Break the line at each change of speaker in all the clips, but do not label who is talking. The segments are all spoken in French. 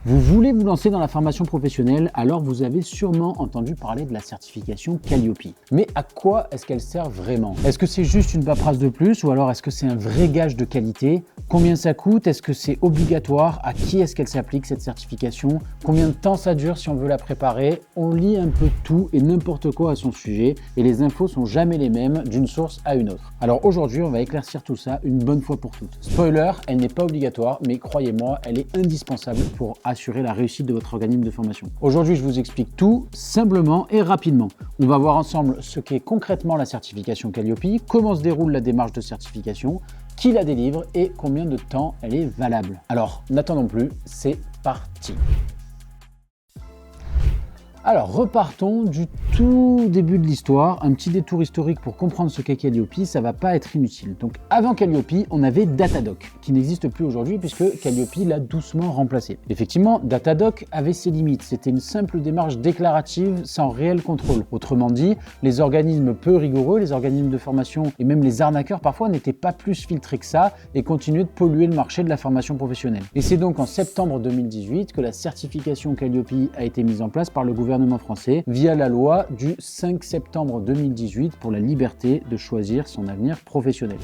Vous voulez vous lancer dans la formation professionnelle, alors vous avez sûrement entendu parler de la certification Calliope. Mais à quoi est-ce qu'elle sert vraiment? Est-ce que c'est juste une paperasse de plus ou alors est-ce que c'est un vrai gage de qualité? Combien ça coûte? Est-ce que c'est obligatoire? À qui est-ce qu'elle s'applique cette certification? Combien de temps ça dure si on veut la préparer? On lit un peu tout et n'importe quoi à son sujet et les infos sont jamais les mêmes d'une source à une autre. Alors aujourd'hui, on va éclaircir tout ça une bonne fois pour toutes. Spoiler, elle n'est pas obligatoire, mais croyez-moi, elle est indispensable pour assurer la réussite de votre organisme de formation. Aujourd'hui, je vous explique tout simplement et rapidement. On va voir ensemble ce qu'est concrètement la certification Calliope, comment se déroule la démarche de certification, qui la délivre et combien de temps elle est valable. Alors, n'attendons plus, c'est parti. Alors, repartons du tout début de l'histoire. Un petit détour historique pour comprendre ce qu'est Calliope, ça va pas être inutile. Donc, avant Calliope, on avait Datadoc, qui n'existe plus aujourd'hui puisque Calliope l'a doucement remplacé. Effectivement, Datadoc avait ses limites. C'était une simple démarche déclarative sans réel contrôle. Autrement dit, les organismes peu rigoureux, les organismes de formation et même les arnaqueurs parfois n'étaient pas plus filtrés que ça et continuaient de polluer le marché de la formation professionnelle. Et c'est donc en septembre 2018 que la certification Calliope a été mise en place par le gouvernement français via la loi du 5 septembre 2018 pour la liberté de choisir son avenir professionnel.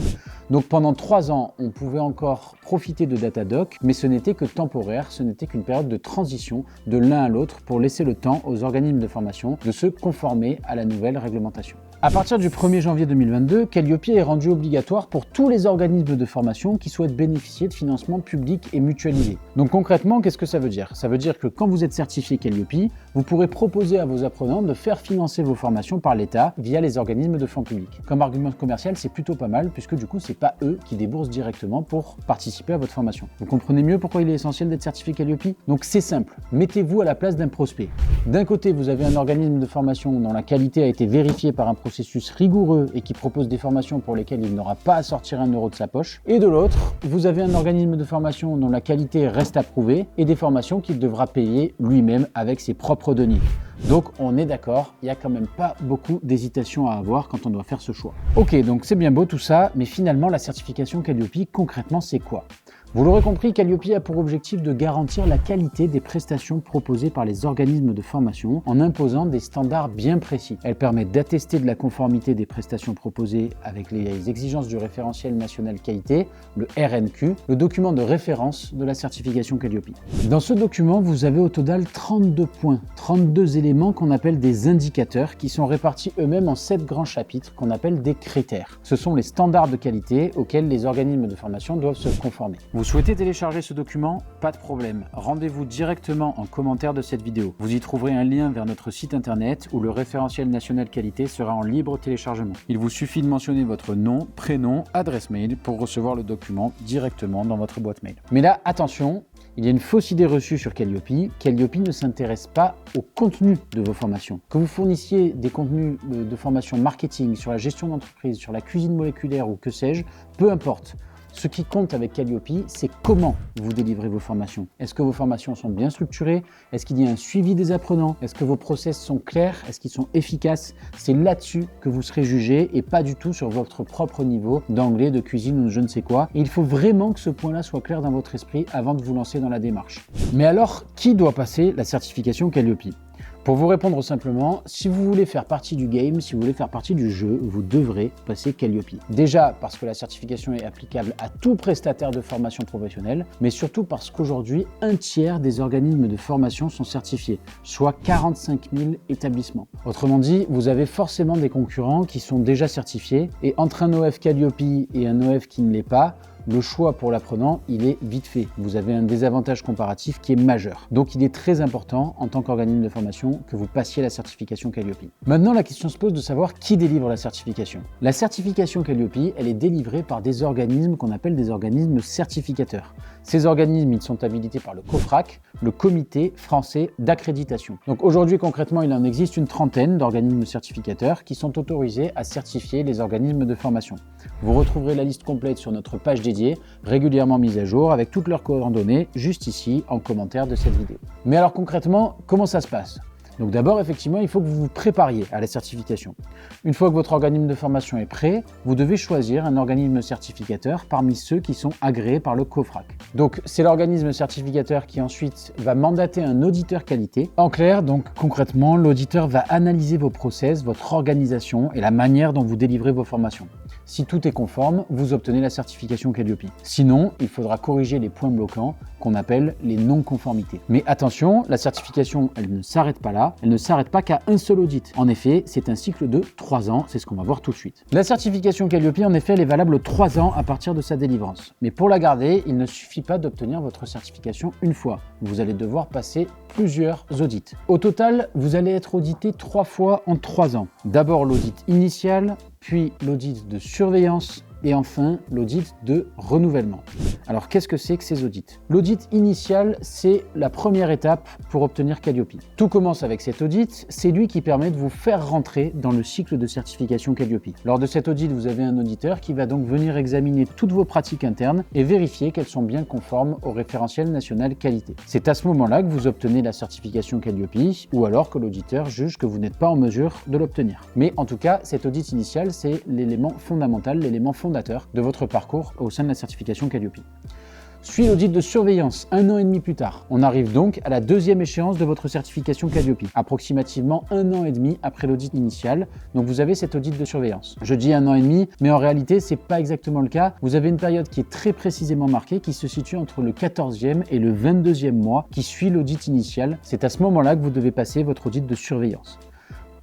Donc pendant 3 ans, on pouvait encore profiter de Datadoc, mais ce n'était que temporaire, ce n'était qu'une période de transition de l'un à l'autre pour laisser le temps aux organismes de formation de se conformer à la nouvelle réglementation. À partir du 1er janvier 2022, Calliope est rendu obligatoire pour tous les organismes de formation qui souhaitent bénéficier de financements publics et mutualisés. Donc concrètement, qu'est-ce que ça veut dire? Ça veut dire que quand vous êtes certifié Calliope, vous pourrez proposer à vos apprenants de faire financer vos formations par l'État via les organismes de fonds publics. Comme argument commercial, c'est plutôt pas mal puisque du coup, c'est pas eux qui déboursent directement pour participer à votre formation. Vous comprenez mieux pourquoi il est essentiel d'être certifié Calliope? Donc c'est simple, mettez-vous à la place d'un prospect. D'un côté, vous avez un organisme de formation dont la qualité a été vérifiée par un processus rigoureux et qui propose des formations pour lesquelles il n'aura pas à sortir un euro de sa poche. Et de l'autre, vous avez un organisme de formation dont la qualité reste à prouver et des formations qu'il devra payer lui-même avec ses propres deniers. Donc on est d'accord, il n'y a quand même pas beaucoup d'hésitation à avoir quand on doit faire ce choix. Ok, donc c'est bien beau tout ça, mais finalement la certification Calliope, concrètement c'est quoi? Vous l'aurez compris, Calliope a pour objectif de garantir la qualité des prestations proposées par les organismes de formation en imposant des standards bien précis. Elle permet d'attester de la conformité des prestations proposées avec les exigences du référentiel national qualité, le RNQ, le document de référence de la certification Calliope. Dans ce document, vous avez au total 32 points, 32 éléments qu'on appelle des indicateurs qui sont répartis eux-mêmes en 7 grands chapitres qu'on appelle des critères. Ce sont les standards de qualité auxquels les organismes de formation doivent se conformer. Vous souhaitez télécharger ce document? Pas de problème. Rendez-vous directement en commentaire de cette vidéo. Vous y trouverez un lien vers notre site internet où le référentiel national qualité sera en libre téléchargement. Il vous suffit de mentionner votre nom, prénom, adresse mail pour recevoir le document directement dans votre boîte mail. Mais là, attention, il y a une fausse idée reçue sur Calliope. Calliope ne s'intéresse pas au contenu de vos formations. Que vous fournissiez des contenus de formation marketing, sur la gestion d'entreprise, sur la cuisine moléculaire ou que sais-je, peu importe. Ce qui compte avec Calliope, c'est comment vous délivrez vos formations. Est-ce que vos formations sont bien structurées? Est-ce qu'il y a un suivi des apprenants? Est-ce que vos process sont clairs? Est-ce qu'ils sont efficaces? C'est là-dessus que vous serez jugé et pas du tout sur votre propre niveau d'anglais, de cuisine ou je ne sais quoi. Et il faut vraiment que ce point-là soit clair dans votre esprit avant de vous lancer dans la démarche. Mais alors, qui doit passer la certification Calliope? Pour vous répondre simplement, si vous voulez faire partie du game, si vous voulez faire partie du jeu, vous devrez passer Calliope. Déjà parce que la certification est applicable à tout prestataire de formation professionnelle, mais surtout parce qu'aujourd'hui, un tiers des organismes de formation sont certifiés, soit 45 000 établissements. Autrement dit, vous avez forcément des concurrents qui sont déjà certifiés, et entre un OF Calliope et un OF qui ne l'est pas, le choix pour l'apprenant, il est vite fait. Vous avez un désavantage comparatif qui est majeur. Donc il est très important, en tant qu'organisme de formation, que vous passiez la certification Calliope. Maintenant, la question se pose de savoir qui délivre la certification. La certification Calliope, elle est délivrée par des organismes qu'on appelle des organismes certificateurs. Ces organismes, ils sont habilités par le COFRAC, le Comité français d'accréditation. Donc aujourd'hui, concrètement, il en existe une trentaine d'organismes certificateurs qui sont autorisés à certifier les organismes de formation. Vous retrouverez la liste complète sur notre page dédiée, régulièrement mise à jour, avec toutes leurs coordonnées, juste ici, en commentaire de cette vidéo. Mais alors concrètement, comment ça se passe ? Donc d'abord, effectivement, il faut que vous vous prépariez à la certification. Une fois que votre organisme de formation est prêt, vous devez choisir un organisme certificateur parmi ceux qui sont agréés par le COFRAC. Donc c'est l'organisme certificateur qui ensuite va mandater un auditeur qualité. En clair, donc concrètement, l'auditeur va analyser vos process, votre organisation et la manière dont vous délivrez vos formations. Si tout est conforme, vous obtenez la certification Calliope. Sinon, il faudra corriger les points bloquants qu'on appelle les non-conformités. Mais attention, la certification, elle ne s'arrête pas là, elle ne s'arrête pas qu'à un seul audit. En effet, c'est un cycle de 3 ans, c'est ce qu'on va voir tout de suite. La certification Calliope, en effet, elle est valable 3 ans à partir de sa délivrance. Mais pour la garder, il ne suffit pas d'obtenir votre certification une fois. Vous allez devoir passer plusieurs audits. Au total, vous allez être audité 3 fois en 3 ans. D'abord l'audit initial, puis l'audit de surveillance et enfin l'audit de renouvellement. Alors qu'est-ce que c'est que ces audits? L'audit initial, c'est la première étape pour obtenir Calliope. Tout commence avec cet audit, c'est lui qui permet de vous faire rentrer dans le cycle de certification Calliope. Lors de cet audit, vous avez un auditeur qui va donc venir examiner toutes vos pratiques internes et vérifier qu'elles sont bien conformes au référentiel national qualité. C'est à ce moment-là que vous obtenez la certification Calliope ou alors que l'auditeur juge que vous n'êtes pas en mesure de l'obtenir. Mais en tout cas, cet audit initial, c'est l'élément fondamental, l'élément fondateur de votre parcours au sein de la certification Calliope. Suit l'audit de surveillance, 1 an et demi plus tard. On arrive donc à la deuxième échéance de votre certification Calliope, approximativement 1 an et demi après l'audit initial. Donc vous avez cet audit de surveillance. Je dis 1 an et demi, mais en réalité, c'est pas exactement le cas. Vous avez une période qui est très précisément marquée, qui se situe entre le 14e et le 22e mois qui suit l'audit initial. C'est à ce moment-là que vous devez passer votre audit de surveillance.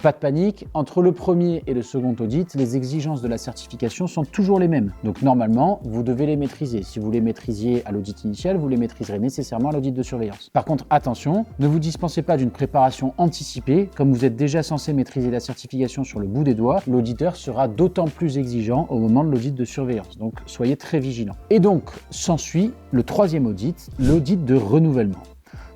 Pas de panique, entre le premier et le second audit, les exigences de la certification sont toujours les mêmes. Donc normalement, vous devez les maîtriser. Si vous les maîtrisiez à l'audit initial, vous les maîtriserez nécessairement à l'audit de surveillance. Par contre, attention, ne vous dispensez pas d'une préparation anticipée. Comme vous êtes déjà censé maîtriser la certification sur le bout des doigts, l'auditeur sera d'autant plus exigeant au moment de l'audit de surveillance. Donc soyez très vigilants. Et donc, s'ensuit le troisième audit, l'audit de renouvellement.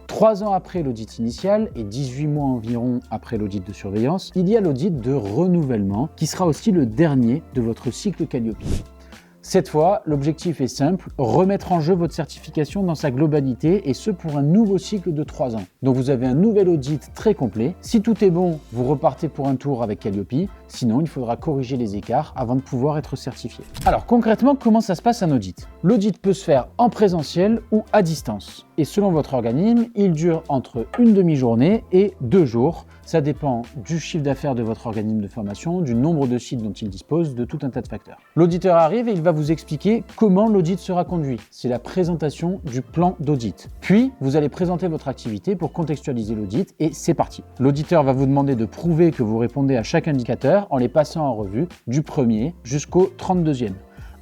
3 ans après l'audit initial et 18 mois environ après l'audit de surveillance, il y a l'audit de renouvellement qui sera aussi le dernier de votre cycle Calliope. Cette fois, l'objectif est simple, remettre en jeu votre certification dans sa globalité et ce pour un nouveau cycle de 3 ans. Donc vous avez un nouvel audit très complet. Si tout est bon, vous repartez pour un tour avec Calliope. Sinon, il faudra corriger les écarts avant de pouvoir être certifié. Alors concrètement, comment ça se passe un audit? L'audit peut se faire en présentiel ou à distance. Et selon votre organisme, il dure entre une demi-journée et 2 jours. Ça dépend du chiffre d'affaires de votre organisme de formation, du nombre de sites dont il dispose, de tout un tas de facteurs. L'auditeur arrive et il va vous expliquer comment l'audit sera conduit. C'est la présentation du plan d'audit. Puis, vous allez présenter votre activité pour contextualiser l'audit et c'est parti. L'auditeur va vous demander de prouver que vous répondez à chaque indicateur en les passant en revue du premier jusqu'au 32e.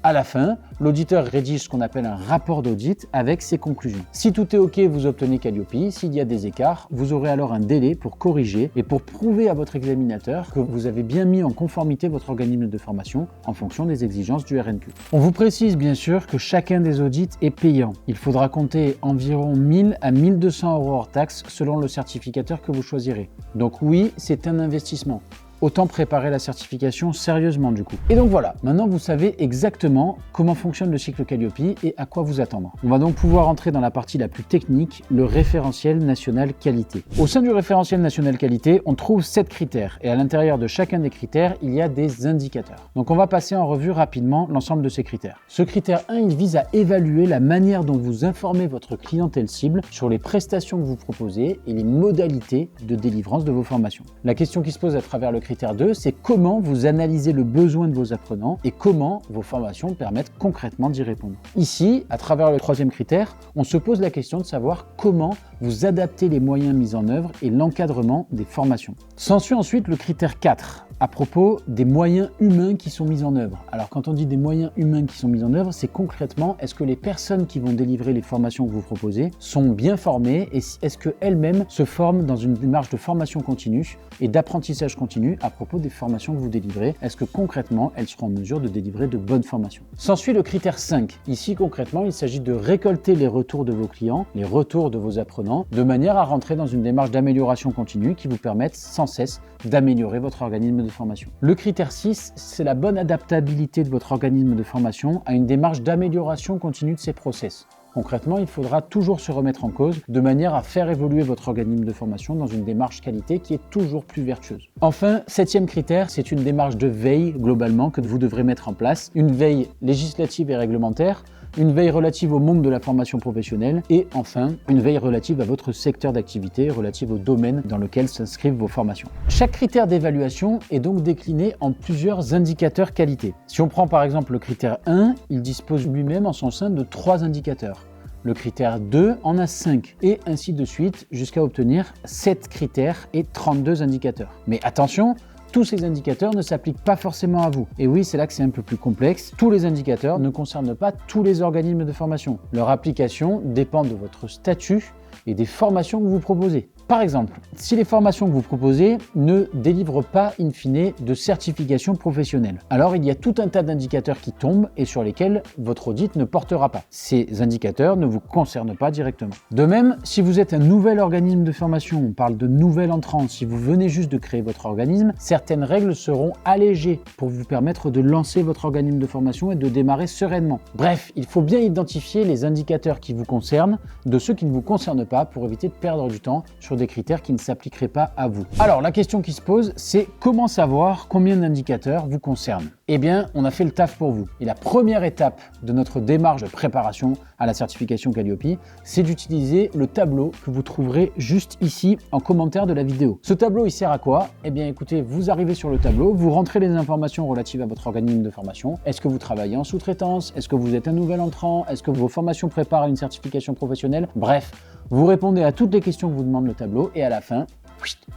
À la fin, l'auditeur rédige ce qu'on appelle un rapport d'audit avec ses conclusions. Si tout est OK, vous obtenez Calliope. S'il y a des écarts, vous aurez alors un délai pour corriger et pour prouver à votre examinateur que vous avez bien mis en conformité votre organisme de formation en fonction des exigences du RNQ. On vous précise bien sûr que chacun des audits est payant. Il faudra compter environ 1000 à 1200 € hors taxe selon le certificateur que vous choisirez. Donc oui, c'est un investissement. Autant préparer la certification sérieusement du coup. Et donc voilà, maintenant vous savez exactement comment fonctionne le cycle Calliope et à quoi vous attendre. On va donc pouvoir entrer dans la partie la plus technique, le référentiel national qualité. Au sein du référentiel national qualité, on trouve 7 critères et à l'intérieur de chacun des critères, il y a des indicateurs. Donc on va passer en revue rapidement l'ensemble de ces critères. Ce critère 1, il vise à évaluer la manière dont vous informez votre clientèle cible sur les prestations que vous proposez et les modalités de délivrance de vos formations. La question qui se pose à travers le critère 2, c'est comment vous analysez le besoin de vos apprenants et comment vos formations permettent concrètement d'y répondre. Ici, à travers le troisième critère, on se pose la question de savoir comment vous adaptez les moyens mis en œuvre et l'encadrement des formations. S'ensuit ensuite le critère 4, à propos des moyens humains qui sont mis en œuvre. Alors quand on dit des moyens humains qui sont mis en œuvre, c'est concrètement, est-ce que les personnes qui vont délivrer les formations que vous proposez sont bien formées et est-ce qu'elles-mêmes se forment dans une démarche de formation continue et d'apprentissage continu à propos des formations que vous délivrez? Est-ce que concrètement, elles seront en mesure de délivrer de bonnes formations? S'ensuit le critère 5. Ici, concrètement, il s'agit de récolter les retours de vos clients, les retours de vos apprenants, de manière à rentrer dans une démarche d'amélioration continue qui vous permette sans cesse d'améliorer votre organisme de formation. Le critère 6, c'est la bonne adaptabilité de votre organisme de formation à une démarche d'amélioration continue de ses process. Concrètement, il faudra toujours se remettre en cause de manière à faire évoluer votre organisme de formation dans une démarche qualité qui est toujours plus vertueuse. Enfin, 7e critère, c'est une démarche de veille globalement que vous devrez mettre en place. Une veille législative et réglementaire, une veille relative au monde de la formation professionnelle et enfin, une veille relative à votre secteur d'activité, relative au domaine dans lequel s'inscrivent vos formations. Chaque critère d'évaluation est donc décliné en plusieurs indicateurs qualité. Si on prend par exemple le critère 1, il dispose lui-même en son sein de 3 indicateurs. Le critère 2 en a 5 et ainsi de suite jusqu'à obtenir 7 critères et 32 indicateurs. Mais attention, tous ces indicateurs ne s'appliquent pas forcément à vous. Et oui, c'est là que c'est un peu plus complexe. Tous les indicateurs ne concernent pas tous les organismes de formation. Leur application dépend de votre statut et des formations que vous proposez. Par exemple, si les formations que vous proposez ne délivrent pas in fine de certification professionnelle, alors il y a tout un tas d'indicateurs qui tombent et sur lesquels votre audit ne portera pas. Ces indicateurs ne vous concernent pas directement. De même, si vous êtes un nouvel organisme de formation, on parle de nouvel entrant, si vous venez juste de créer votre organisme, certaines règles seront allégées pour vous permettre de lancer votre organisme de formation et de démarrer sereinement. Bref, il faut bien identifier les indicateurs qui vous concernent de ceux qui ne vous concernent pas pour éviter de perdre du temps sur des critères qui ne s'appliqueraient pas à vous. Alors la question qui se pose, c'est comment savoir combien d'indicateurs vous concernent? Eh bien, on a fait le taf pour vous. Et la première étape de notre démarche de préparation à la certification Calliope, c'est d'utiliser le tableau que vous trouverez juste ici en commentaire de la vidéo. Ce tableau, il sert à quoi? Eh bien, écoutez, vous arrivez sur le tableau, vous rentrez les informations relatives à votre organisme de formation. Est-ce que vous travaillez en sous-traitance? Est-ce que vous êtes un nouvel entrant? Est-ce que vos formations préparent à une certification professionnelle? Bref, vous répondez à toutes les questions que vous demande le tableau et à la fin,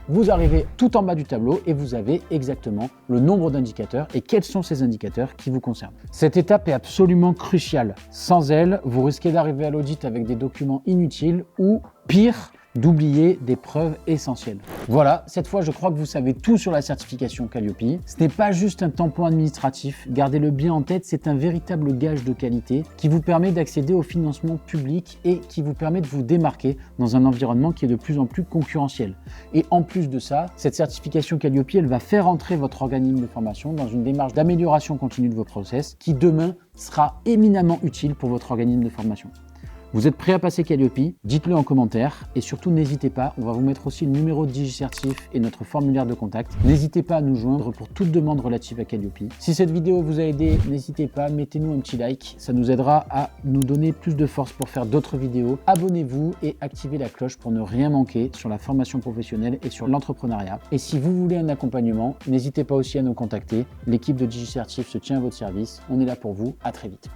vous arrivez tout en bas du tableau et vous avez exactement le nombre d'indicateurs et quels sont ces indicateurs qui vous concernent. Cette étape est absolument cruciale. Sans elle, vous risquez d'arriver à l'audit avec des documents inutiles ou, pire, d'oublier des preuves essentielles. Voilà, cette fois je crois que vous savez tout sur la certification Calliope. Ce n'est pas juste un tampon administratif, gardez-le bien en tête, c'est un véritable gage de qualité qui vous permet d'accéder au financement public et qui vous permet de vous démarquer dans un environnement qui est de plus en plus concurrentiel. Et en plus de ça, cette certification Calliope, elle va faire entrer votre organisme de formation dans une démarche d'amélioration continue de vos process qui demain sera éminemment utile pour votre organisme de formation. Vous êtes prêt à passer Calliope? Dites-le en commentaire et surtout n'hésitez pas, on va vous mettre aussi le numéro de DigiCertif et notre formulaire de contact. N'hésitez pas à nous joindre pour toute demande relative à Calliope. Si cette vidéo vous a aidé, n'hésitez pas, mettez-nous un petit like, ça nous aidera à nous donner plus de force pour faire d'autres vidéos. Abonnez-vous et activez la cloche pour ne rien manquer sur la formation professionnelle et sur l'entrepreneuriat. Et si vous voulez un accompagnement, n'hésitez pas aussi à nous contacter. L'équipe de DigiCertif se tient à votre service. On est là pour vous. À très vite.